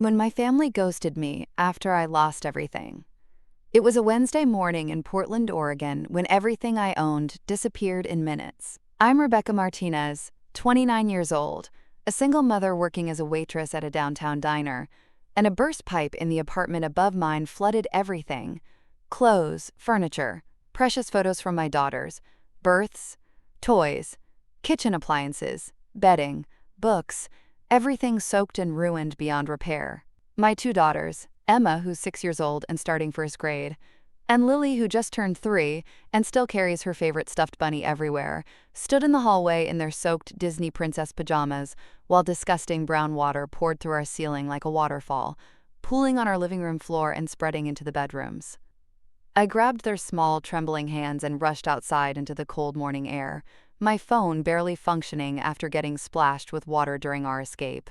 When my family ghosted me after I lost everything. It was a Wednesday morning in Portland, Oregon, when everything I owned disappeared in minutes. I'm Rebecca Martinez, 29 years old, a single mother working as a waitress at a downtown diner, and a burst pipe in the apartment above mine flooded everything: clothes, furniture, precious photos from my daughters, births, toys, kitchen appliances, bedding, books, everything soaked and ruined beyond repair. My two daughters, Emma, who's 6 years old and starting first grade, and Lily, who just turned 3 and still carries her favorite stuffed bunny everywhere, stood in the hallway in their soaked Disney princess pajamas while disgusting brown water poured through our ceiling like a waterfall, pooling on our living room floor and spreading into the bedrooms. I grabbed their small, trembling hands and rushed outside into the cold morning air, my phone barely functioning after getting splashed with water during our escape.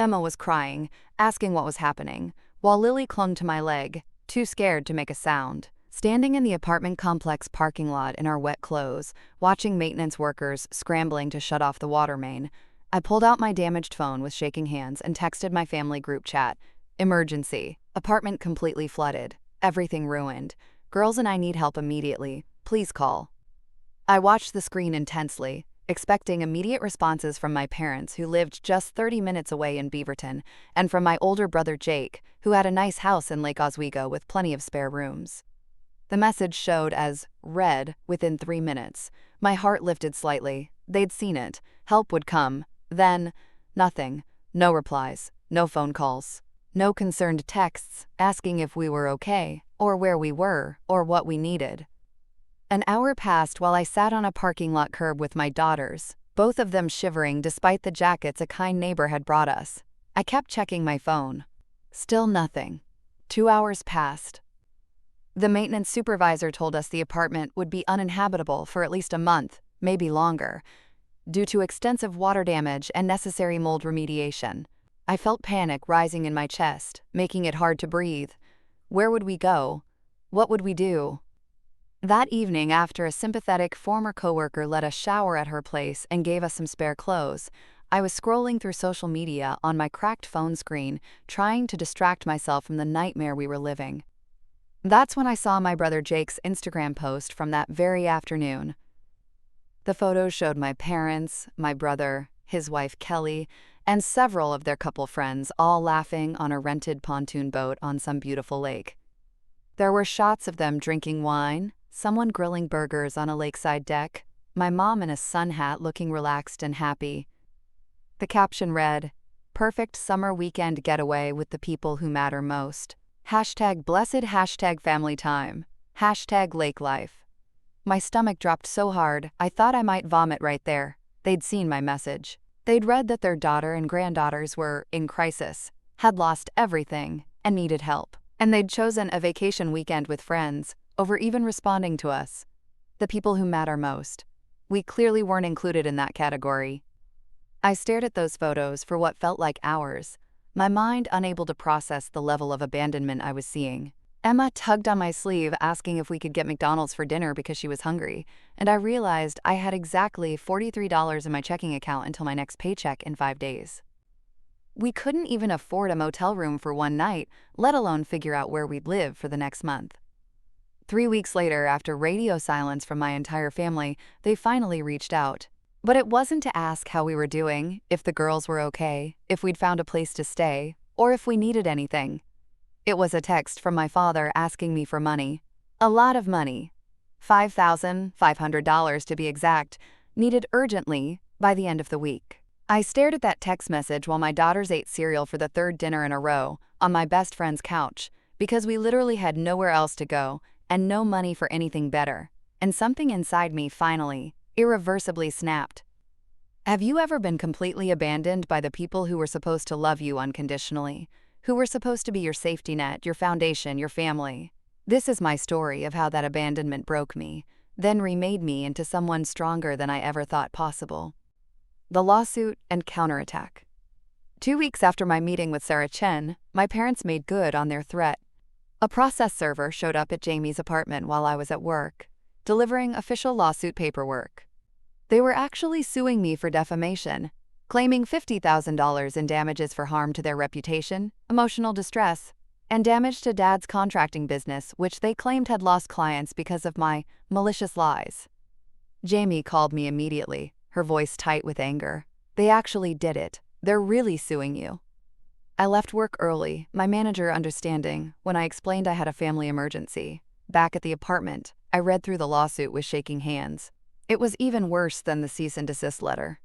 Emma was crying, asking what was happening, while Lily clung to my leg, too scared to make a sound. Standing in the apartment complex parking lot in our wet clothes, watching maintenance workers scrambling to shut off the water main, I pulled out my damaged phone with shaking hands and texted my family group chat. Emergency. Apartment completely flooded. Everything ruined. Girls and I need help immediately. Please call. I watched the screen intensely, expecting immediate responses from my parents, who lived just 30 minutes away in Beaverton, and from my older brother Jake, who had a nice house in Lake Oswego with plenty of spare rooms. The message showed as read within 3 minutes. My heart lifted slightly. They'd seen it. Help would come. Then, nothing. No replies. No phone calls. No concerned texts asking if we were okay, or where we were, or what we needed. An hour passed while I sat on a parking lot curb with my daughters, both of them shivering despite the jackets a kind neighbor had brought us. I kept checking my phone. Still nothing. 2 hours passed. The maintenance supervisor told us the apartment would be uninhabitable for at least a month, maybe longer, due to extensive water damage and necessary mold remediation. I felt panic rising in my chest, making it hard to breathe. Where would we go? What would we do? That evening, after a sympathetic former coworker let us shower at her place and gave us some spare clothes, I was scrolling through social media on my cracked phone screen, trying to distract myself from the nightmare we were living. That's when I saw my brother Jake's Instagram post from that very afternoon. The photos showed my parents, my brother, his wife Kelly, and several of their couple friends all laughing on a rented pontoon boat on some beautiful lake. There were shots of them drinking wine, someone grilling burgers on a lakeside deck, my mom in a sun hat looking relaxed and happy. The caption read, "Perfect summer weekend getaway with the people who matter most. #blessed, #family time, #lake life." My stomach dropped so hard, I thought I might vomit right there. They'd seen my message. They'd read that their daughter and granddaughters were in crisis, had lost everything, and needed help. And they'd chosen a vacation weekend with friends over even responding to us. The people who matter most. We clearly weren't included in that category. I stared at those photos for what felt like hours, my mind unable to process the level of abandonment I was seeing. Emma tugged on my sleeve, asking if we could get McDonald's for dinner because she was hungry, and I realized I had exactly $43 in my checking account until my next paycheck in 5 days. We couldn't even afford a motel room for one night, let alone figure out where we'd live for the next month. 3 weeks later, after radio silence from my entire family, they finally reached out. But it wasn't to ask how we were doing, if the girls were okay, if we'd found a place to stay, or if we needed anything. It was a text from my father asking me for money. A lot of money. $5,500 to be exact, needed urgently by the end of the week. I stared at that text message while my daughters ate cereal for the third dinner in a row on my best friend's couch, because we literally had nowhere else to go and no money for anything better. And something inside me finally, irreversibly snapped. Have you ever been completely abandoned by the people who were supposed to love you unconditionally? Who were supposed to be your safety net, your foundation, your family? This is my story of how that abandonment broke me, then remade me into someone stronger than I ever thought possible. The lawsuit and counterattack. 2 weeks after my meeting with Sarah Chen, my parents made good on their threat. A process server showed up at Jamie's apartment while I was at work, delivering official lawsuit paperwork. They were actually suing me for defamation. claiming $50,000 in damages for harm to their reputation, emotional distress, and damage to Dad's contracting business, which they claimed had lost clients because of my malicious lies. Jamie called me immediately, her voice tight with anger. "They actually did it. They're really suing you." I left work early, my manager understanding, when I explained I had a family emergency. Back at the apartment, I read through the lawsuit with shaking hands. It was even worse than the cease and desist letter.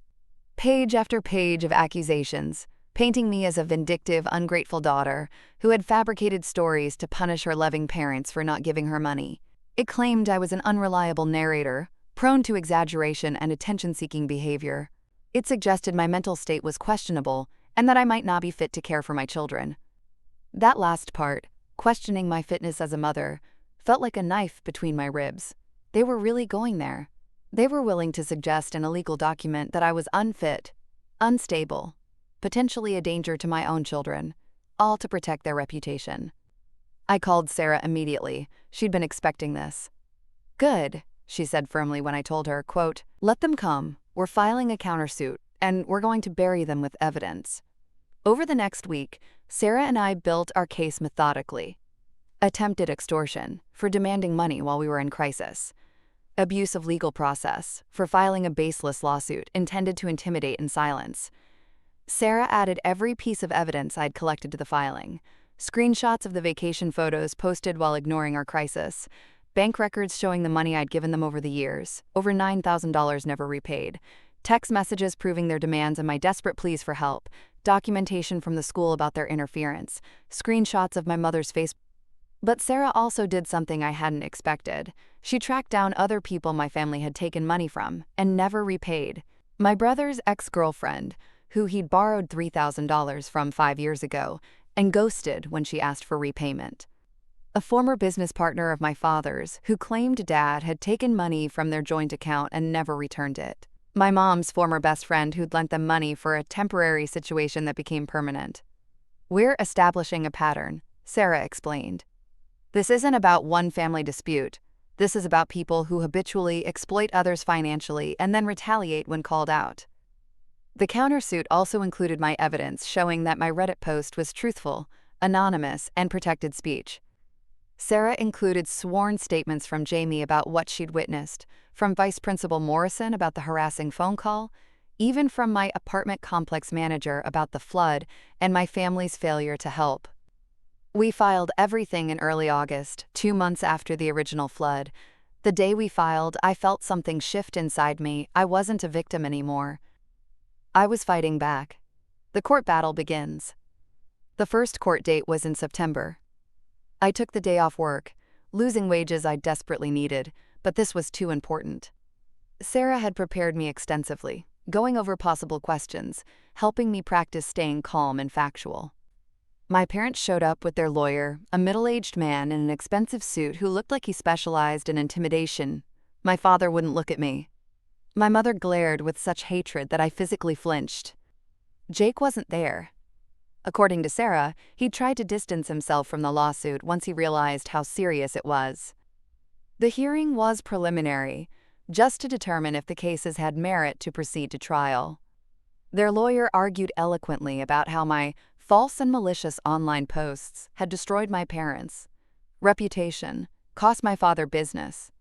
Page after page of accusations, painting me as a vindictive, ungrateful daughter who had fabricated stories to punish her loving parents for not giving her money. It claimed I was an unreliable narrator, prone to exaggeration and attention-seeking behavior. It suggested my mental state was questionable and that I might not be fit to care for my children. That last part, questioning my fitness as a mother, felt like a knife between my ribs. They were really going there. They were willing to suggest in a legal document that I was unfit, unstable, potentially a danger to my own children, all to protect their reputation. I called Sarah immediately. She'd been expecting this. "Good," she said firmly when I told her, quote, "Let them come. We're filing a countersuit, and we're going to bury them with evidence." Over the next week, Sarah and I built our case methodically. Attempted extortion, for demanding money while we were in crisis. Abuse of legal process, for filing a baseless lawsuit intended to intimidate and silence. Sarah added every piece of evidence I'd collected to the filing. Screenshots of the vacation photos posted while ignoring our crisis. Bank records showing the money I'd given them over the years, over $9,000 never repaid. Text messages proving their demands and my desperate pleas for help. Documentation from the school about their interference. Screenshots of my mother's face. But Sarah also did something I hadn't expected. She tracked down other people my family had taken money from and never repaid. My brother's ex-girlfriend, who he'd borrowed $3,000 from 5 years ago, and ghosted when she asked for repayment. A former business partner of my father's, who claimed Dad had taken money from their joint account and never returned it. My mom's former best friend who'd lent them money for a temporary situation that became permanent. "We're establishing a pattern," Sarah explained. "This isn't about one family dispute. This is about people who habitually exploit others financially and then retaliate when called out." The countersuit also included my evidence showing that my Reddit post was truthful, anonymous, and protected speech. Sarah included sworn statements from Jamie about what she'd witnessed, from Vice Principal Morrison about the harassing phone call, even from my apartment complex manager about the flood and my family's failure to help. We filed everything in early August, 2 months after the original flood. The day we filed, I felt something shift inside me. I wasn't a victim anymore. I was fighting back. The court battle begins. The first court date was in September. I took the day off work, losing wages I desperately needed, but this was too important. Sarah had prepared me extensively, going over possible questions, helping me practice staying calm and factual. My parents showed up with their lawyer, a middle-aged man in an expensive suit who looked like he specialized in intimidation. My father wouldn't look at me. My mother glared with such hatred that I physically flinched. Jake wasn't there. According to Sarah, he'd tried to distance himself from the lawsuit once he realized how serious it was. The hearing was preliminary, just to determine if the cases had merit to proceed to trial. Their lawyer argued eloquently about how my false and malicious online posts had destroyed my parents' reputation, cost my father business,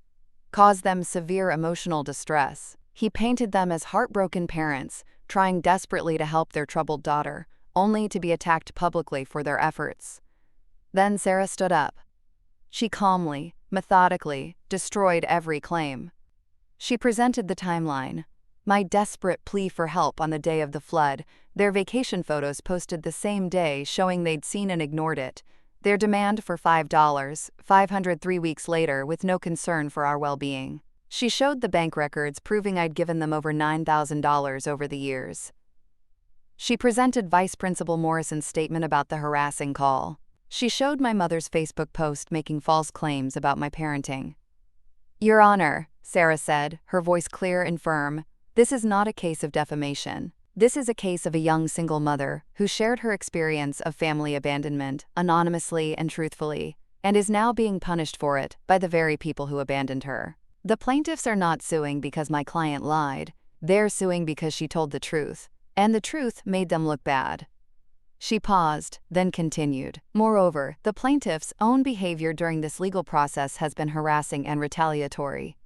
caused them severe emotional distress. He painted them as heartbroken parents, trying desperately to help their troubled daughter, only to be attacked publicly for their efforts. Then Sarah stood up. She calmly, methodically, destroyed every claim. She presented the timeline. My desperate plea for help on the day of the flood, their vacation photos posted the same day showing they'd seen and ignored it, their demand for $5, $500 3 weeks later with no concern for our well-being. She showed the bank records proving I'd given them over $9,000 over the years. She presented Vice Principal Morrison's statement about the harassing call. She showed my mother's Facebook post making false claims about my parenting. "Your Honor," Sarah said, her voice clear and firm, "this is not a case of defamation. This is a case of a young single mother who shared her experience of family abandonment anonymously and truthfully, and is now being punished for it by the very people who abandoned her. The plaintiffs are not suing because my client lied. They're suing because she told the truth. And the truth made them look bad. She paused, then continued. Moreover, the plaintiff's own behavior during this legal process has been harassing and retaliatory.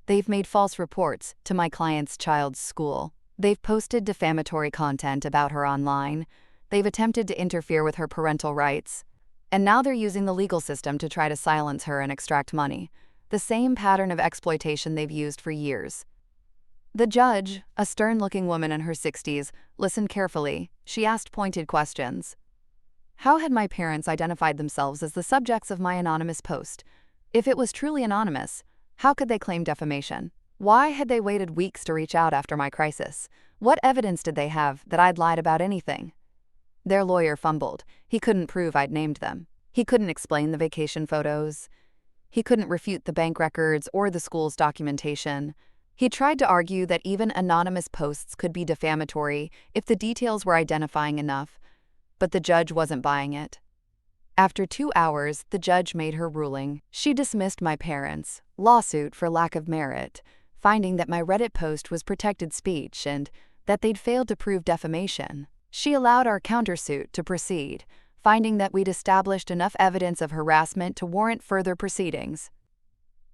They've made false reports to my client's child's school. They've posted defamatory content about her online. They've attempted to interfere with her parental rights. And now they're using the legal system to try to silence her and extract money. The same pattern of exploitation they've used for years. The judge, a stern-looking woman in her 60s, listened carefully. She asked pointed questions. How had my parents identified themselves as the subjects of my anonymous post? If it was truly anonymous, how could they claim defamation? Why had they waited weeks to reach out after my crisis? What evidence did they have that I'd lied about anything? Their lawyer fumbled. He couldn't prove I'd named them. He couldn't explain the vacation photos. He couldn't refute the bank records or the school's documentation. He tried to argue that even anonymous posts could be defamatory if the details were identifying enough, but the judge wasn't buying it. After 2 hours, the judge made her ruling. She dismissed my parents' lawsuit for lack of merit, finding that my Reddit post was protected speech and that they'd failed to prove defamation. She allowed our countersuit to proceed, finding that we'd established enough evidence of harassment to warrant further proceedings.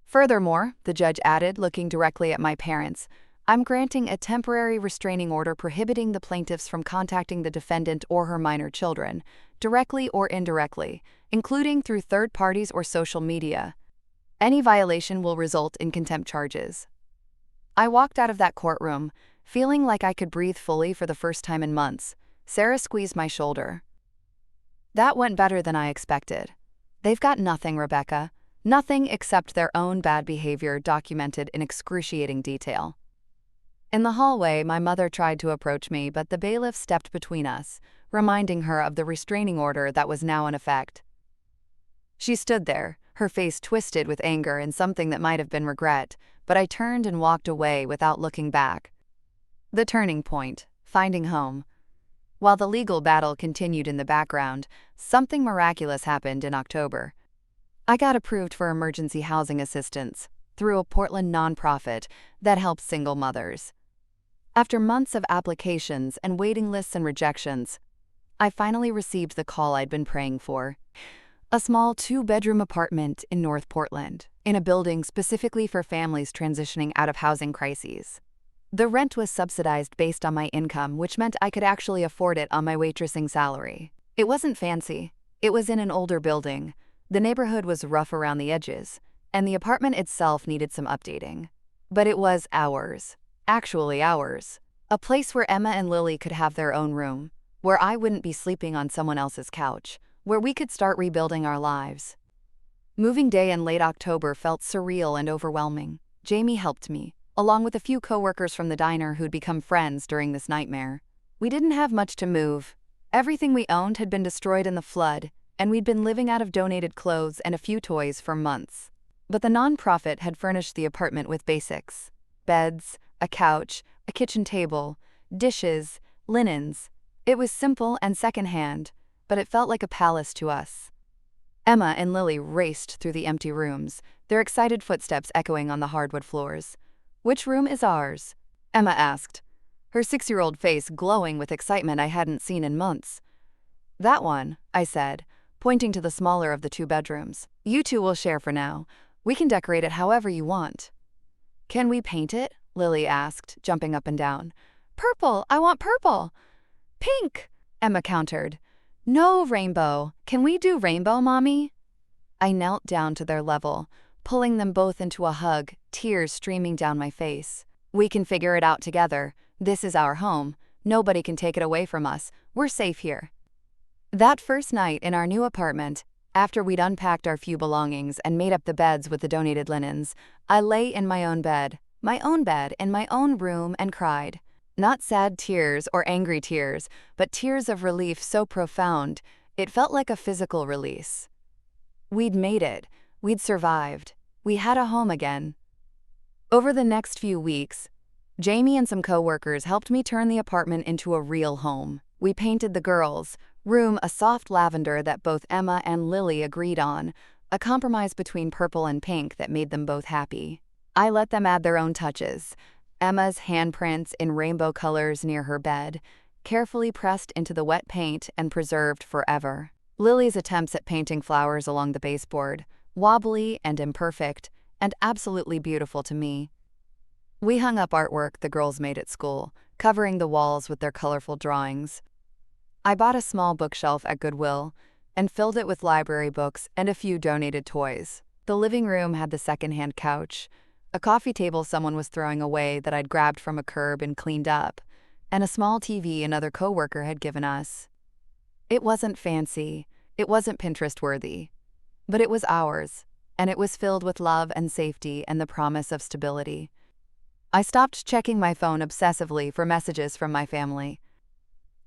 Furthermore, the judge added, looking directly at my parents, I'm granting a temporary restraining order prohibiting the plaintiffs from contacting the defendant or her minor children, directly or indirectly, including through third parties or social media. Any violation will result in contempt charges. I walked out of that courtroom, feeling like I could breathe fully for the first time in months. Sarah squeezed my shoulder. That went better than I expected. They've got nothing, Rebecca. Nothing except their own bad behavior documented in excruciating detail. In the hallway, my mother tried to approach me, but the bailiff stepped between us, reminding her of the restraining order that was now in effect. She stood there, her face twisted with anger and something that might have been regret, but I turned and walked away without looking back. The turning point, finding home. While the legal battle continued in the background, something miraculous happened in October. I got approved for emergency housing assistance through a Portland nonprofit that helps single mothers. After months of applications and waiting lists and rejections, I finally received the call I'd been praying for. A small 2-bedroom apartment in North Portland, in a building specifically for families transitioning out of housing crises. The rent was subsidized based on my income, which meant I could actually afford it on my waitressing salary. It wasn't fancy. It was in an older building. The neighborhood was rough around the edges, and the apartment itself needed some updating. But it was ours. Actually ours. A place where Emma and Lily could have their own room, where I wouldn't be sleeping on someone else's couch, where we could start rebuilding our lives. Moving day in late October felt surreal and overwhelming. Jamie helped me, along with a few coworkers from the diner who'd become friends during this nightmare. We didn't have much to move. Everything we owned had been destroyed in the flood, and we'd been living out of donated clothes and a few toys for months. But the nonprofit had furnished the apartment with basics: beds, a couch, a kitchen table, dishes, linens. It was simple and secondhand, but it felt like a palace to us. Emma and Lily raced through the empty rooms, their excited footsteps echoing on the hardwood floors. "Which room is ours?" Emma asked, her 6-year-old face glowing with excitement I hadn't seen in months. "That one," I said, pointing to the smaller of the 2 bedrooms. "You two will share for now. We can decorate it however you want." "Can we paint it?" Lily asked, jumping up and down. "Purple! I want purple!" "Pink!" Emma countered. "No, rainbow. Can we do rainbow, Mommy?" I knelt down to their level, pulling them both into a hug, tears streaming down my face. "We can figure it out together. This is our home. Nobody can take it away from us. We're safe here." That first night in our new apartment, after we'd unpacked our few belongings and made up the beds with the donated linens, I lay in my own bed in my own room and cried. Not sad tears or angry tears, but tears of relief so profound, it felt like a physical release. We'd made it. We'd survived. We had a home again. Over the next few weeks, Jamie and some coworkers helped me turn the apartment into a real home. We painted the girls' room a soft lavender that both Emma and Lily agreed on, a compromise between purple and pink that made them both happy. I let them add their own touches. Emma's handprints in rainbow colors near her bed, carefully pressed into the wet paint and preserved forever. Lily's attempts at painting flowers along the baseboard, wobbly and imperfect, and absolutely beautiful to me. We hung up artwork the girls made at school, covering the walls with their colorful drawings. I bought a small bookshelf at Goodwill and filled it with library books and a few donated toys. The living room had the secondhand couch, a coffee table someone was throwing away that I'd grabbed from a curb and cleaned up, and a small TV another coworker had given us. It wasn't fancy, it wasn't Pinterest-worthy, but it was ours, and it was filled with love and safety and the promise of stability. I stopped checking my phone obsessively for messages from my family.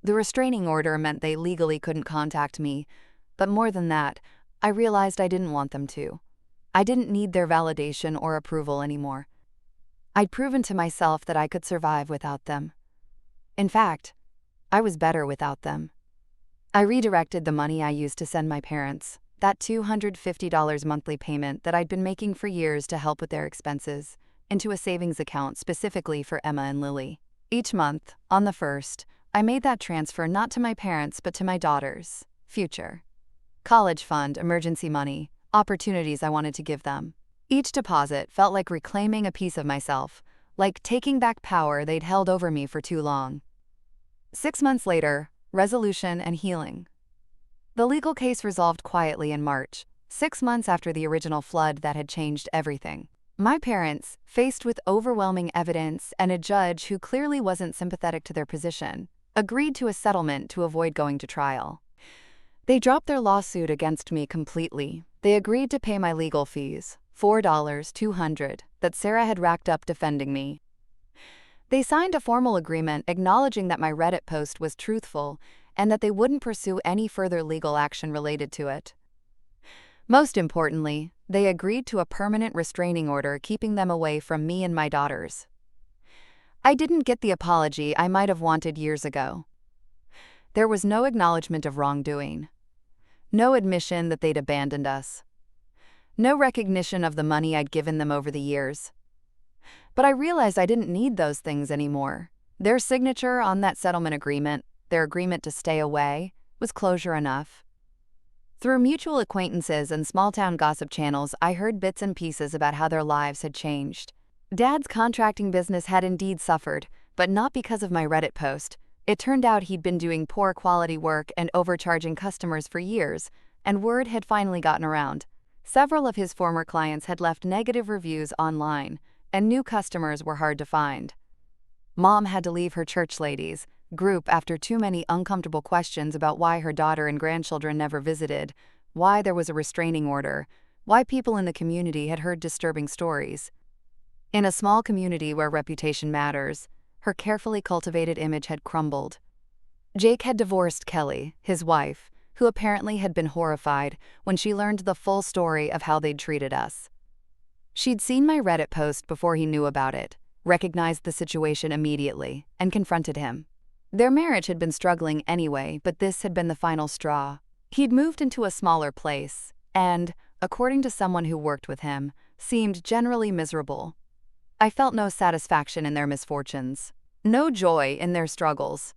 The restraining order meant they legally couldn't contact me, but more than that, I realized I didn't want them to. I didn't need their validation or approval anymore. I'd proven to myself that I could survive without them. In fact, I was better without them. I redirected the money I used to send my parents, that $250 monthly payment that I'd been making for years to help with their expenses, into a savings account specifically for Emma and Lily. Each month, on the 1st, I made that transfer not to my parents but to my daughters' future. College fund, emergency money, opportunities I wanted to give them. Each deposit felt like reclaiming a piece of myself, like taking back power they'd held over me for too long. 6 months later, resolution and healing. The legal case resolved quietly in March, 6 months after the original flood that had changed everything. My parents, faced with overwhelming evidence and a judge who clearly wasn't sympathetic to their position, agreed to a settlement to avoid going to trial. They dropped their lawsuit against me completely. They agreed to pay my legal fees, $4,200, that Sarah had racked up defending me. They signed a formal agreement acknowledging that my Reddit post was truthful and that they wouldn't pursue any further legal action related to it. Most importantly, they agreed to a permanent restraining order keeping them away from me and my daughters. I didn't get the apology I might have wanted years ago. There was no acknowledgement of wrongdoing. No admission that they'd abandoned us. No recognition of the money I'd given them over the years. But I realized I didn't need those things anymore. Their signature on that settlement agreement, their agreement to stay away, was closure enough. Through mutual acquaintances and small-town gossip channels, I heard bits and pieces about how their lives had changed. Dad's contracting business had indeed suffered, but not because of my Reddit post. It turned out he'd been doing poor quality work and overcharging customers for years, and word had finally gotten around. Several of his former clients had left negative reviews online, and new customers were hard to find. Mom had to leave her church ladies group after too many uncomfortable questions about why her daughter and grandchildren never visited, why there was a restraining order, why people in the community had heard disturbing stories. In a small community where reputation matters, her carefully cultivated image had crumbled. Jake had divorced Kelly, his wife, who apparently had been horrified when she learned the full story of how they'd treated us. She'd seen my Reddit post before he knew about it, recognized the situation immediately, and confronted him. Their marriage had been struggling anyway, but this had been the final straw. He'd moved into a smaller place, and, according to someone who worked with him, seemed generally miserable. I felt no satisfaction in their misfortunes, no joy in their struggles.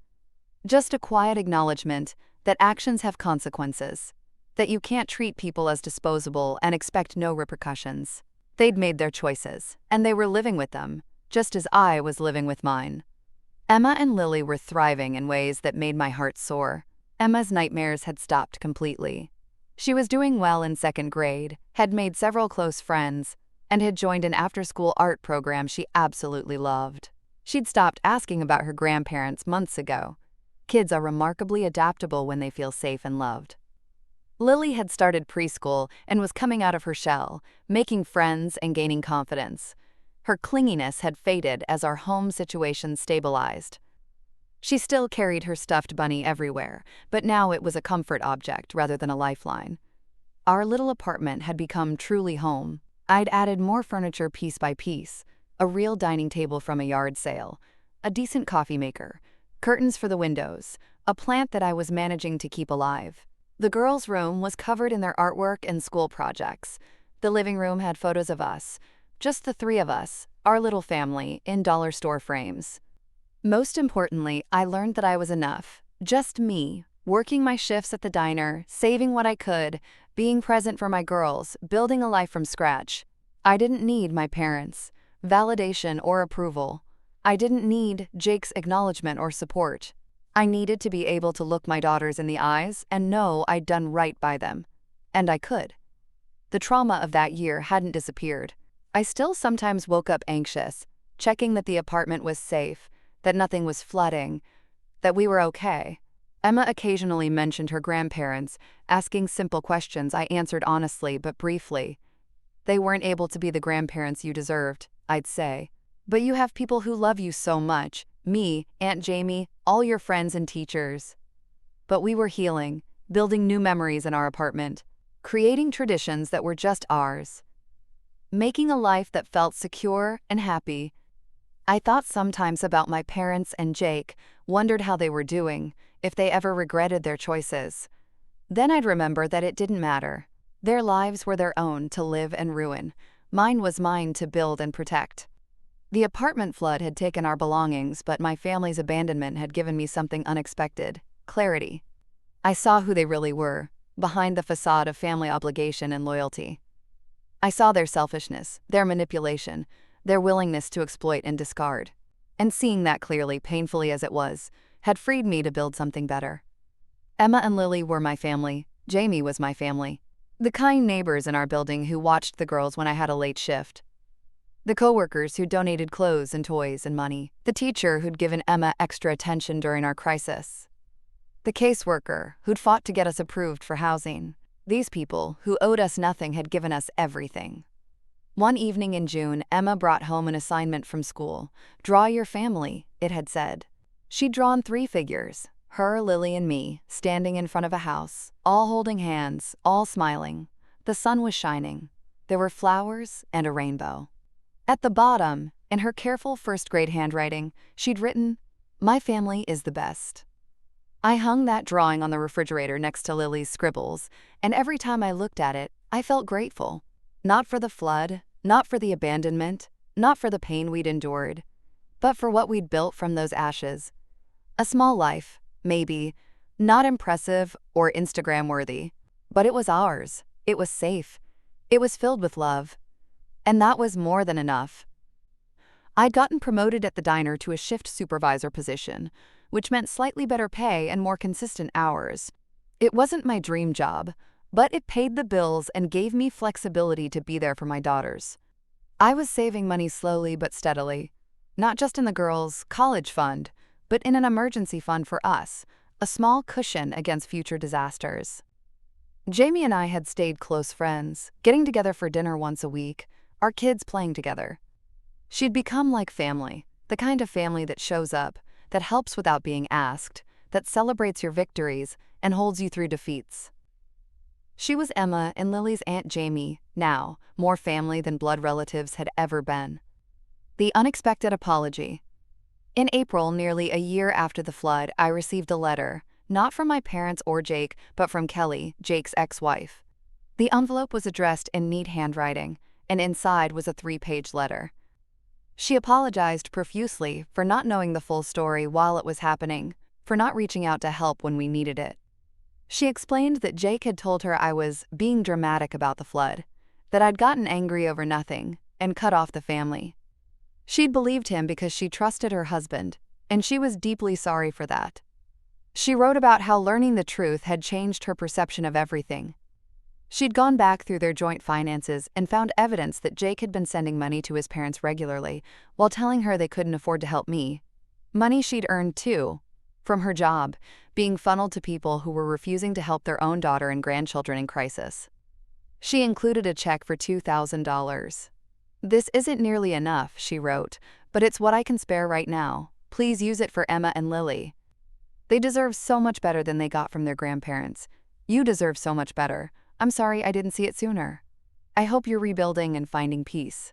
Just a quiet acknowledgement that actions have consequences, that you can't treat people as disposable and expect no repercussions. They'd made their choices, and they were living with them, just as I was living with mine. Emma and Lily were thriving in ways that made my heart soar. Emma's nightmares had stopped completely. She was doing well in 2nd grade, had made several close friends, and had joined an after-school art program she absolutely loved. She'd stopped asking about her grandparents months ago. Kids are remarkably adaptable when they feel safe and loved. Lily had started preschool and was coming out of her shell, making friends and gaining confidence. Her clinginess had faded as our home situation stabilized. She still carried her stuffed bunny everywhere, but now it was a comfort object rather than a lifeline. Our little apartment had become truly home. I'd added more furniture piece by piece, a real dining table from a yard sale, a decent coffee maker, curtains for the windows, a plant that I was managing to keep alive. The girls' room was covered in their artwork and school projects. The living room had photos of us, Just the three of us, our little family, in dollar store frames. Most importantly, I learned that I was enough. Just me, working my shifts at the diner, saving what I could, being present for my girls, building a life from scratch. I didn't need my parents' validation or approval. I didn't need Jake's acknowledgement or support. I needed to be able to look my daughters in the eyes and know I'd done right by them. And I could. The trauma of that year hadn't disappeared. I still sometimes woke up anxious, checking that the apartment was safe, that nothing was flooding, that we were okay. Emma occasionally mentioned her grandparents, asking simple questions I answered honestly but briefly. They weren't able to be the grandparents you deserved, I'd say. But you have people who love you so much, me, Aunt Jamie, all your friends and teachers. But we were healing, building new memories in our apartment, creating traditions that were just ours, making a life that felt secure and happy. I thought sometimes about my parents and Jake, wondered how they were doing, if they ever regretted their choices. Then I'd remember that it didn't matter. Their lives were their own to live and ruin. Mine was mine to build and protect. The apartment flood had taken our belongings, but my family's abandonment had given me something unexpected: clarity. I saw who they really were, behind the facade of family obligation and loyalty. I saw their selfishness, their manipulation, their willingness to exploit and discard. And seeing that clearly, painfully as it was, had freed me to build something better. Emma and Lily were my family. Jamie was my family. The kind neighbors in our building who watched the girls when I had a late shift. The coworkers who donated clothes and toys and money. The teacher who'd given Emma extra attention during our crisis. The caseworker who'd fought to get us approved for housing. These people, who owed us nothing, had given us everything. One evening in June, Emma brought home an assignment from school. Draw your family, it had said. She'd drawn 3 figures, her, Lily, and me, standing in front of a house, all holding hands, all smiling. The sun was shining. There were flowers and a rainbow. At the bottom, in her careful first-grade handwriting, she'd written, "My family is the best." I hung that drawing on the refrigerator next to Lily's scribbles, and every time I looked at it, I felt grateful. Not for the flood, not for the abandonment, not for the pain we'd endured, but for what we'd built from those ashes. A small life, maybe, not impressive or Instagram-worthy, but it was ours. It was safe. It was filled with love. And that was more than enough. I'd gotten promoted at the diner to a shift supervisor position, which meant slightly better pay and more consistent hours. It wasn't my dream job, but it paid the bills and gave me flexibility to be there for my daughters. I was saving money slowly but steadily, not just in the girls' college fund, but in an emergency fund for us, a small cushion against future disasters. Jamie and I had stayed close friends, getting together for dinner once a week, our kids playing together. She'd become like family, the kind of family that shows up, that helps without being asked, that celebrates your victories and holds you through defeats. She was Emma and Lily's Aunt Jamie, now more family than blood relatives had ever been. The unexpected apology. In April, nearly a year after the flood, I received a letter, not from my parents or Jake, but from Kelly, Jake's ex-wife. The envelope was addressed in neat handwriting, and inside was a 3-page letter. She apologized profusely for not knowing the full story while it was happening, for not reaching out to help when we needed it. She explained that Jake had told her I was being dramatic about the flood, that I'd gotten angry over nothing, and cut off the family. She'd believed him because she trusted her husband, and she was deeply sorry for that. She wrote about how learning the truth had changed her perception of everything. She'd gone back through their joint finances and found evidence that Jake had been sending money to his parents regularly, while telling her they couldn't afford to help me. Money she'd earned, too, from her job, being funneled to people who were refusing to help their own daughter and grandchildren in crisis. She included a check for $2,000. "This isn't nearly enough," she wrote, "but it's what I can spare right now. Please use it for Emma and Lily. They deserve so much better than they got from their grandparents. You deserve so much better. I'm sorry I didn't see it sooner. I hope you're rebuilding and finding peace."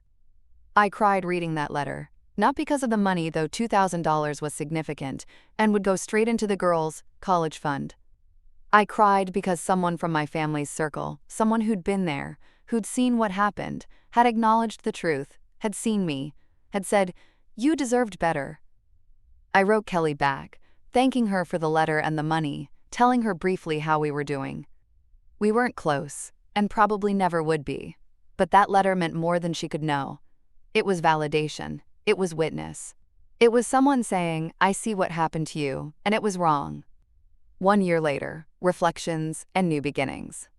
I cried reading that letter. Not because of the money, though $2,000 was significant and would go straight into the girls' college fund. I cried because someone from my family's circle, someone who'd been there, who'd seen what happened, had acknowledged the truth, had seen me, had said, "You deserved better." I wrote Kelly back, thanking her for the letter and the money, telling her briefly how we were doing. We weren't close, and probably never would be, but that letter meant more than she could know. It was validation. It was witness. It was someone saying, "I see what happened to you, and it was wrong." 1 year later, reflections and new beginnings.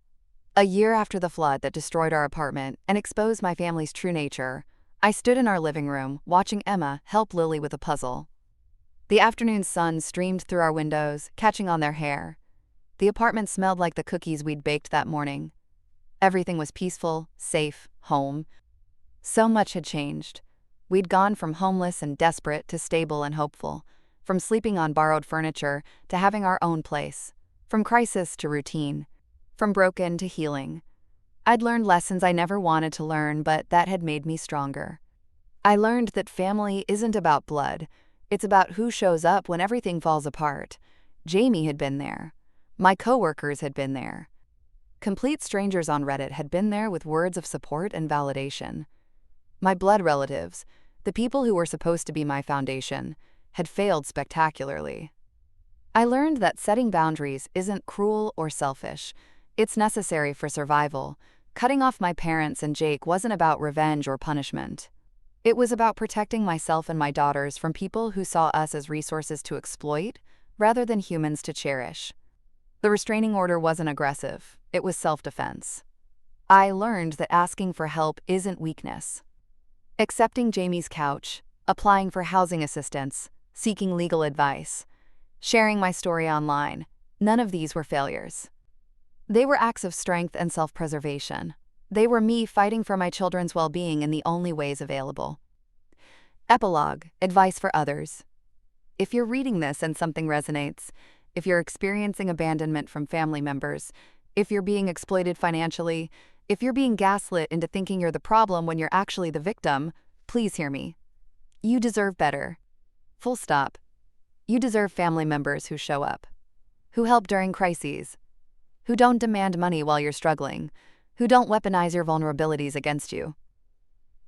A year after the flood that destroyed our apartment and exposed my family's true nature, I stood in our living room watching Emma help Lily with a puzzle. The afternoon sun streamed through our windows, catching on their hair. The apartment smelled like the cookies we'd baked that morning. Everything was peaceful, safe, home. So much had changed. We'd gone from homeless and desperate to stable and hopeful, from sleeping on borrowed furniture to having our own place, from crisis to routine, from broken to healing. I'd learned lessons I never wanted to learn, but that had made me stronger. I learned that family isn't about blood. It's about who shows up when everything falls apart. Jamie had been there. My coworkers had been there. Complete strangers on Reddit had been there with words of support and validation. My blood relatives, the people who were supposed to be my foundation, had failed spectacularly. I learned that setting boundaries isn't cruel or selfish. It's necessary for survival. Cutting off my parents and Jake wasn't about revenge or punishment. It was about protecting myself and my daughters from people who saw us as resources to exploit rather than humans to cherish. The restraining order wasn't aggressive. It was self-defense. I learned that asking for help isn't weakness. Accepting Jamie's couch, applying for housing assistance, seeking legal advice, sharing my story online, none of these were failures. They were acts of strength and self-preservation. They were me fighting for my children's well-being in the only ways available. Epilogue, advice for others. If you're reading this and something resonates, if you're experiencing abandonment from family members, if you're being exploited financially, if you're being gaslit into thinking you're the problem when you're actually the victim, please hear me. You deserve better. Full stop. You deserve family members who show up, who help during crises, who don't demand money while you're struggling, who don't weaponize your vulnerabilities against you.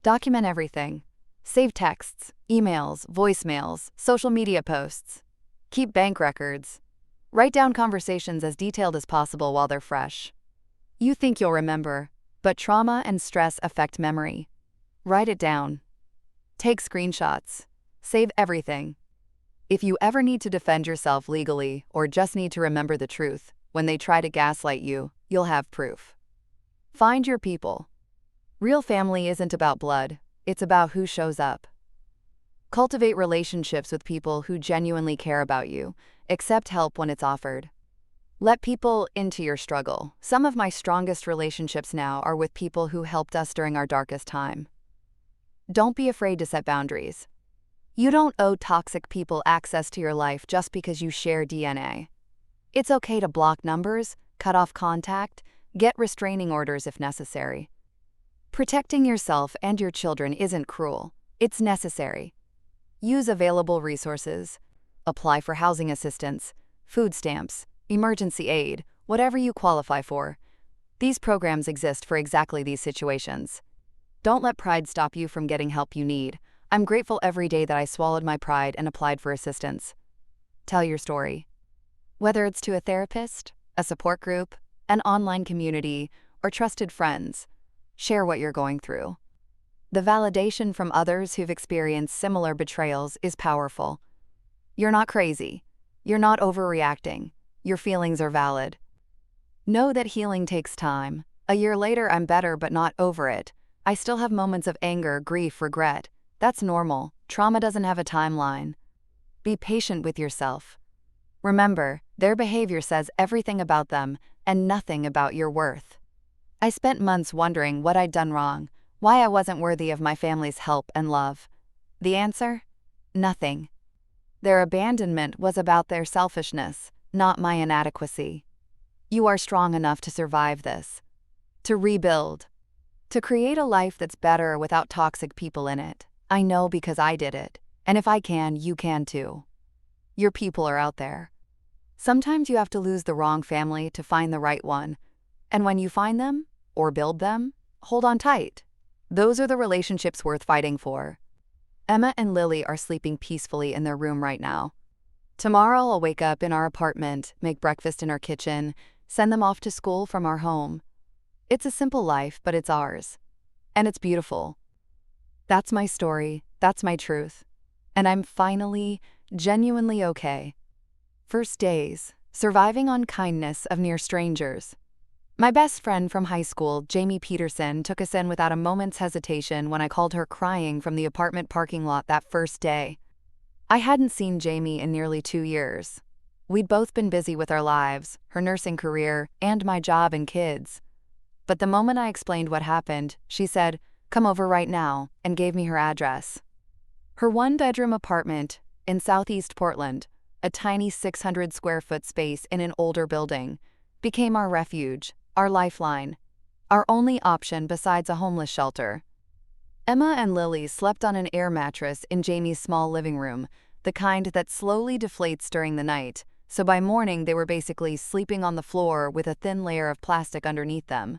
Document everything. Save texts, emails, voicemails, social media posts. Keep bank records. Write down conversations as detailed as possible while they're fresh. You think you'll remember, but trauma and stress affect memory. Write it down. Take screenshots. Save everything. If you ever need to defend yourself legally or just need to remember the truth, when they try to gaslight you, you'll have proof. Find your people. Real family isn't about blood, it's about who shows up. Cultivate relationships with people who genuinely care about you. Accept help when it's offered. Let people into your struggle. Some of my strongest relationships now are with people who helped us during our darkest time. Don't be afraid to set boundaries. You don't owe toxic people access to your life just because you share DNA. It's okay to block numbers, cut off contact, get restraining orders if necessary. Protecting yourself and your children isn't cruel. It's necessary. Use available resources. Apply for housing assistance, food stamps, emergency aid, whatever you qualify for. These programs exist for exactly these situations. Don't let pride stop you from getting help you need. I'm grateful every day that I swallowed my pride and applied for assistance. Tell your story. Whether it's to a therapist, a support group, an online community, or trusted friends, share what you're going through. The validation from others who've experienced similar betrayals is powerful. You're not crazy. You're not overreacting. Your feelings are valid. Know that healing takes time. A year later, I'm better but not over it. I still have moments of anger, grief, regret. That's normal. Trauma doesn't have a timeline. Be patient with yourself. Remember, their behavior says everything about them and nothing about your worth. I spent months wondering what I'd done wrong, why I wasn't worthy of my family's help and love. The answer? Nothing. Their abandonment was about their selfishness, not my inadequacy. You are strong enough to survive this, to rebuild, to create a life that's better without toxic people in it. I know because I did it, and if I can, you can too. Your people are out there. Sometimes you have to lose the wrong family to find the right one, and when you find them, or build them, hold on tight. Those are the relationships worth fighting for. Emma and Lily are sleeping peacefully in their room right now. Tomorrow I'll wake up in our apartment, make breakfast in our kitchen, send them off to school from our home. It's a simple life, but it's ours. And it's beautiful. That's my story, that's my truth. And I'm finally, genuinely okay. First days, surviving on kindness of near strangers. My best friend from high school, Jamie Peterson, took us in without a moment's hesitation when I called her crying from the apartment parking lot that first day. I hadn't seen Jamie in nearly 2 years. We'd both been busy with our lives, her nursing career, and my job and kids. But the moment I explained what happened, she said, "Come over right now," and gave me her address. Her one-bedroom apartment in Southeast Portland, a tiny 600-square-foot space in an older building, became our refuge, our lifeline, our only option besides a homeless shelter. Emma and Lily slept on an air mattress in Jamie's small living room, the kind that slowly deflates during the night, so by morning they were basically sleeping on the floor with a thin layer of plastic underneath them.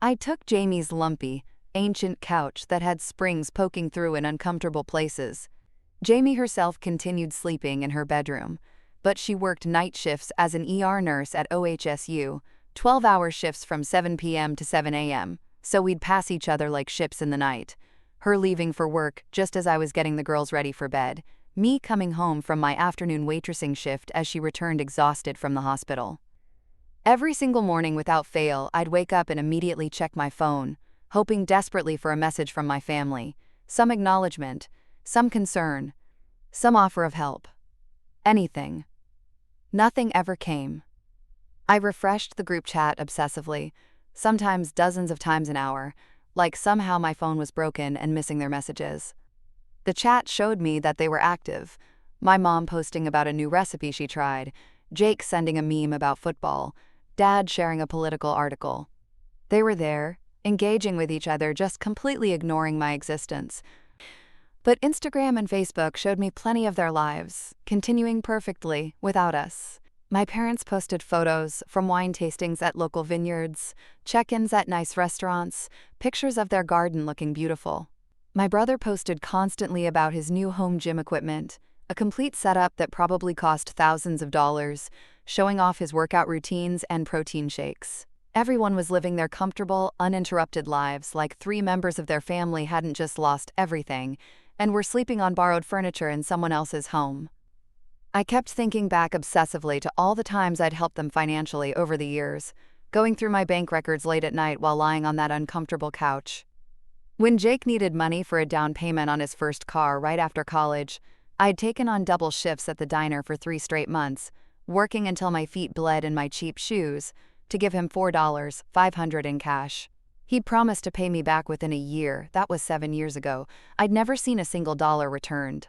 I took Jamie's lumpy, ancient couch that had springs poking through in uncomfortable places. Jamie herself continued sleeping in her bedroom, but she worked night shifts as an ER nurse at OHSU, 12-hour shifts from 7 p.m. to 7 a.m., so we'd pass each other like ships in the night. Her leaving for work just as I was getting the girls ready for bed, me coming home from my afternoon waitressing shift as she returned exhausted from the hospital. Every single morning without fail, I'd wake up and immediately check my phone, hoping desperately for a message from my family, some acknowledgement, some concern, some offer of help. Anything. Nothing ever came. I refreshed the group chat obsessively, sometimes dozens of times an hour, like somehow my phone was broken and missing their messages. The chat showed me that they were active, my mom posting about a new recipe she tried, Jake sending a meme about football, Dad sharing a political article. They were there, engaging with each other, just completely ignoring my existence. But Instagram and Facebook showed me plenty of their lives, continuing perfectly without us. My parents posted photos from wine tastings at local vineyards, check-ins at nice restaurants, pictures of their garden looking beautiful. My brother posted constantly about his new home gym equipment, a complete setup that probably cost thousands of dollars, showing off his workout routines and protein shakes. Everyone was living their comfortable, uninterrupted lives like 3 members of their family hadn't just lost everything and were sleeping on borrowed furniture in someone else's home. I kept thinking back obsessively to all the times I'd helped them financially over the years, going through my bank records late at night while lying on that uncomfortable couch. When Jake needed money for a down payment on his first car right after college, I'd taken on double shifts at the diner for 3 straight months, working until my feet bled in my cheap shoes, to give him $4,500 in cash. He'd promised to pay me back within a year. That was 7 years ago. I'd never seen a single dollar returned.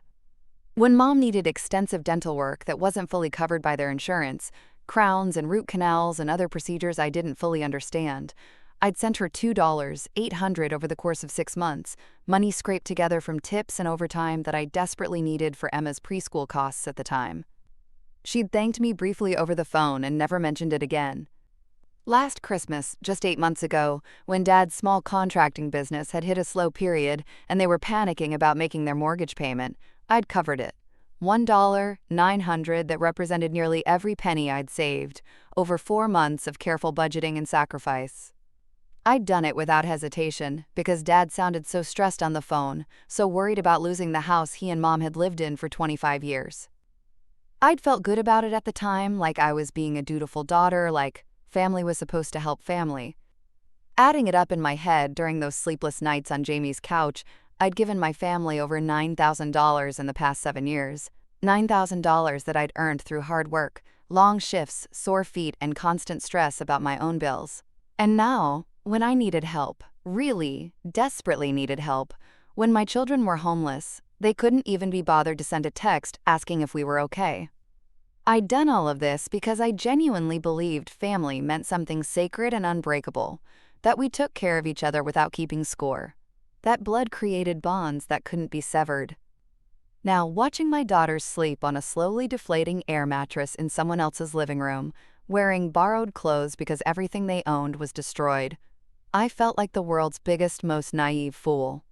When Mom needed extensive dental work that wasn't fully covered by their insurance, crowns and root canals and other procedures I didn't fully understand, I'd sent her $2,800 over the course of 6 months, money scraped together from tips and overtime that I desperately needed for Emma's preschool costs at the time. She'd thanked me briefly over the phone and never mentioned it again. Last Christmas, just 8 months ago, when Dad's small contracting business had hit a slow period and they were panicking about making their mortgage payment, I'd covered it. $1,900 that represented nearly every penny I'd saved, over 4 months of careful budgeting and sacrifice. I'd done it without hesitation because Dad sounded so stressed on the phone, so worried about losing the house he and Mom had lived in for 25 years. I'd felt good about it at the time, like I was being a dutiful daughter, like family was supposed to help family. Adding it up in my head during those sleepless nights on Jamie's couch, I'd given my family over $9,000 in the past 7 years. $9,000 that I'd earned through hard work, long shifts, sore feet, and constant stress about my own bills. And now, when I needed help, really, desperately needed help, when my children were homeless, they couldn't even be bothered to send a text asking if we were okay. I'd done all of this because I genuinely believed family meant something sacred and unbreakable, that we took care of each other without keeping score, that blood created bonds that couldn't be severed. Now, watching my daughters sleep on a slowly deflating air mattress in someone else's living room, wearing borrowed clothes because everything they owned was destroyed, I felt like the world's biggest, most naive fool.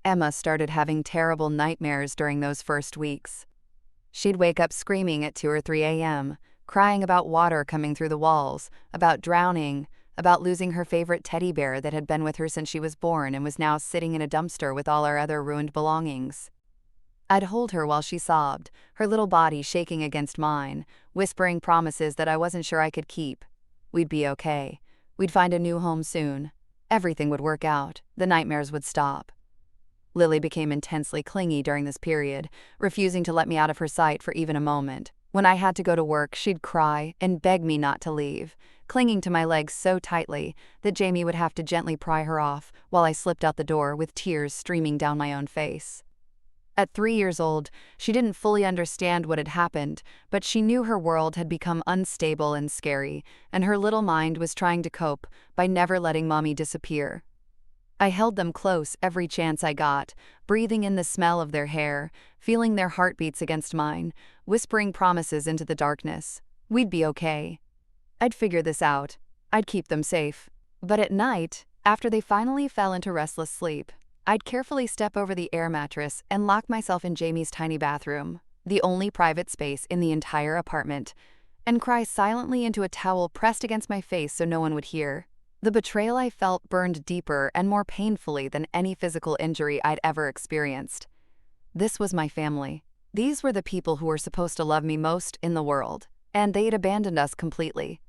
Emma started having terrible nightmares during those first weeks. She'd wake up screaming at 2 or 3 a.m., crying about water coming through the walls, about drowning, about losing her favorite teddy bear that had been with her since she was born and was now sitting in a dumpster with all our other ruined belongings. I'd hold her while she sobbed, her little body shaking against mine, whispering promises that I wasn't sure I could keep. We'd be okay. We'd find a new home soon. Everything would work out. The nightmares would stop. Lily became intensely clingy during this period, refusing to let me out of her sight for even a moment. When I had to go to work, she'd cry and beg me not to leave, clinging to my legs so tightly that Jamie would have to gently pry her off while I slipped out the door with tears streaming down my own face. At 3 years old, she didn't fully understand what had happened, but she knew her world had become unstable and scary, and her little mind was trying to cope by never letting Mommy disappear. I held them close every chance I got, breathing in the smell of their hair, feeling their heartbeats against mine, whispering promises into the darkness. We'd be okay. I'd figure this out. I'd keep them safe. But at night, after they finally fell into restless sleep, I'd carefully step over the air mattress and lock myself in Jamie's tiny bathroom, the only private space in the entire apartment, and cry silently into a towel pressed against my face so no one would hear. The betrayal I felt burned deeper and more painfully than any physical injury I'd ever experienced. This was my family. These were the people who were supposed to love me most in the world, and they'd abandoned us completely.